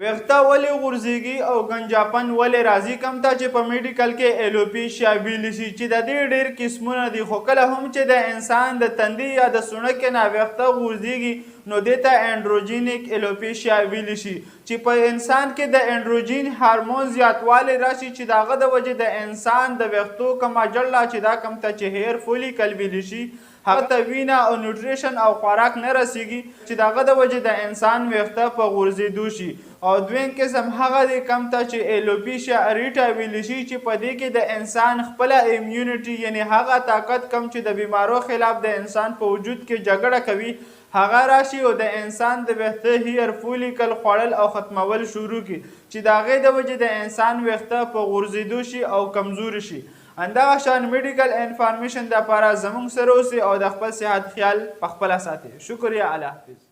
ویښته ولې غورځېږي او ګنجاپن ولې راځي؟ کوم ته چې په میډیکل کې ایلوپیشیا ویلی شي چې د دې ډېر قسمونه دي، خو کله هم چې د انسان د تندي یا د سوڼکې نه ویښته غورځېږي نو دې ته انډروجینیک ایلوپیشیا ویلی شي، چې په انسان کې د انډروجین هارمون زیاتوالی راشي چې د هغه د وجې د انسان د ویښتو کومه جړله چې دا کوم ته چې هیر فولیکل ویلی شي هغه ته وینه او نیوټریشن او خوراک نه رسیږي چې د هغه د وجې د انسان ویښته په غورځېدو شي. او دویم قسم هغه دی کوم ته چې ایلوپیشیا اریټا ویلی شي چې په دې کې د انسان خپله امیونټي یعنی هغه طاقت کم چې د بیمارو خلاف د انسان په وجود کې جګړه کوي هغه راشي او د انسان د ویښته هیر فولیکل خوړل او ختمول شروع کړي چې د هغې د وجې د انسان ویښته په غورځېدو شي او کمزوري شي. همدغه شان میډیکل انفارمیشن دپاره زموږ سره اوسئ او د خپل صحت خیال په خپله ساتئ. شکریه. الله حافظ.